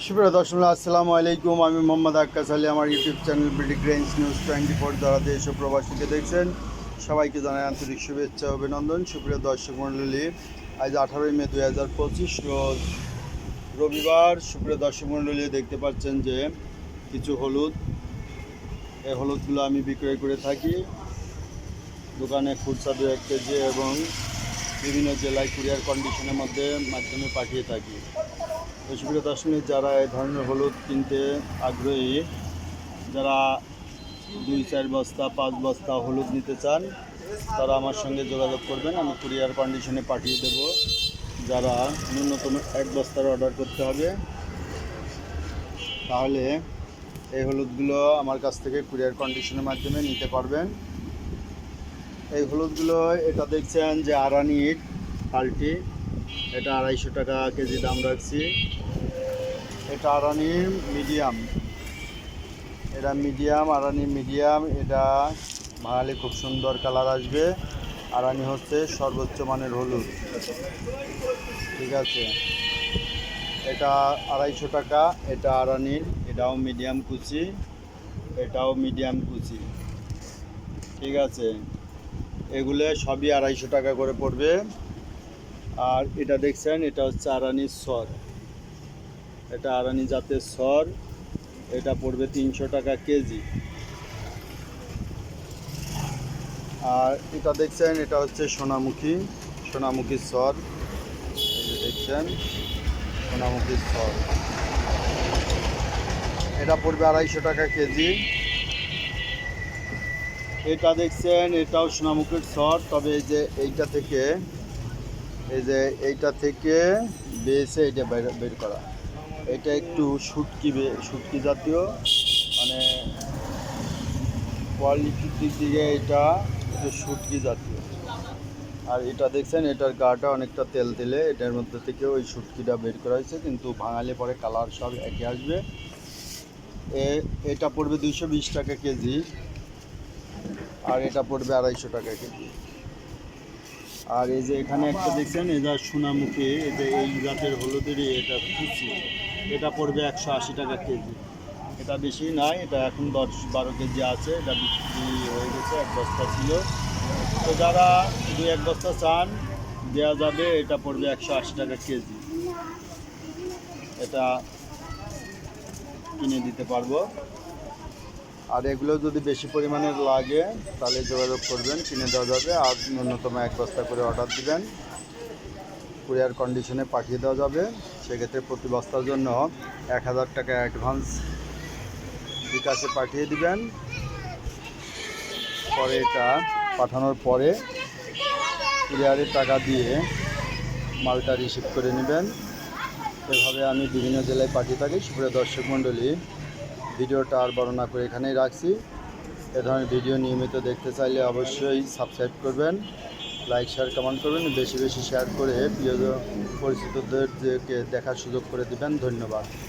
সুপ্রিয় দর্শক আসসালামু আলাইকুম। আমি মোহাম্মদ আক্কাস আলী। আমার YouTube channel British Grange news 24 দ্বারা দেশ ও প্রবাসীকে দেখছেন সবাইকে জানাই আন্তরিক শুভেচ্ছা ও অভিনন্দন। সুপ্রিয় দর্শক মণ্ডলী, আজ 18 মে 2025 রোজ রবিবার। সুপ্রিয় দর্শক মণ্ডলী, দেখতে পাচ্ছেন যে কিছু হলুদ, এই হলুদগুলো আমি বিক্রয় করে থাকি দোকানে খুচরা 2-1 কেজি এবং বিভিন্ন জেলায় কুরিয়ার কন্ডিশনের মাধ্যমে পাঠিয়ে থাকি। তো সুপ্রিয় দর্শক, যারা এই ধরনের হলুদ কিনতে আগ্রহী, যারা 2-4 বস্তা 5 বস্তা হলুদ নিতে চান, তারা আমার সঙ্গে যোগাযোগ করবেন। আমি কুরিয়ার কন্ডিশনে পাঠিয়ে দেব। যারা ন্যূনতম 1 বস্তার অর্ডার করতে হবে, তাহলে এই হলুদগুলো আমার কাছ থেকে কুরিয়ার কন্ডিশনের মাধ্যমে নিতে পারবেন। এই হলুদগুলো, এটা দেখছেন যে আরানির পাল্টি, এটা 250 টাকা কেজি দাম রাখছি। এটা আরানির মিডিয়াম, আরানি মিডিয়াম। এটা ভাঙালে খুব সুন্দর কালার আসবে। আরানি হচ্ছে সর্বোচ্চ মানের হলুদ, ঠিক আছে। এটা 250 টাকা। এটা আরানির, এটাও মিডিয়াম কুচি, এটাও মিডিয়াম কুচি, ঠিক আছে। এগুলো সবই 250 টাকা করে পড়বে। আর এটা দেখছেন, এটা হচ্ছে আরানির সর, এটা আরানি জাতের সর, এটা পড়বে 300 টাকা কেজি। আর এটা দেখছেন, এটা হচ্ছে সোনামুখীর সর, এই যে দেখছেন সোনামুখীর সর, এটা পড়বে 250 টাকা কেজি। এটা দেখছেন, এটাও সোনামুখীর সর, তবে এইটা থেকে বেছে এটা বের করা, এটা একটু শুটকি জাতীয়, মানে কোয়ালিটির দিক থেকে এটা একটু শুটকি জাতীয়। আর এটা দেখছেন, এটার গাটা অনেকটা তেলে, এটার মধ্যে থেকে ওই শুটকিটা বের করা হয়েছে, কিন্তু ভাঙালে পরে কালার সব একই আসবে। এটা পড়বে 220 টাকা কেজি, আর এটা পড়বে 250 টাকা কেজি। আর এই যে এখানে একটা দেখছেন, এটা সোনামুখী, এই জাতের হলুদেরই এটা কুচি, এটা পড়বে 180 টাকা কেজি। এটা বেশি নয়, এটা এখন 10-12 কেজি আছে, এটা বিক্রি হয়ে গেছে, 1 বস্তা ছিল। তো যারা 2-1 বস্তা চান, দেওয়া যাবে। এটা পড়বে 180 টাকা কেজি, এটা কিনে দিতে পারবো। আর এগুলো যদি বেশি পরিমাণে লাগে, তাহলে যোগাযোগ করবেন, কিনে দেওয়া যাবে। আর ন্যূনতম 1 বস্তা করে অর্ডার দিবেন, কুরিয়ার কন্ডিশনে পাঠিয়ে দেওয়া যাবে। সেক্ষেত্রে প্রতি বস্তার জন্য 1000 টাকা অ্যাডভান্স বিকাশে পাঠিয়ে দিবেন। পরে এটা পাঠানোর পরে কুরিয়ারের টাকা দিয়ে মালটা রিসিভ করে নেবেন। এভাবে আমি বিভিন্ন জেলায় পাঠিয়ে থাকি। সুপ্রিয় দর্শক মণ্ডলী, ভিডিওটা আর বড় না করে এখানেই রাখছি। এ ধরনের ভিডিও নিয়মিত দেখতে চাইলে অবশ্যই সাবস্ক্রাইব করবেন, লাইক শেয়ার কমেন্ট করবেন, বেশি বেশি শেয়ার করে প্রিয় পরিচিতদেরকে দেখার সুযোগ করে দিবেন। ধন্যবাদ।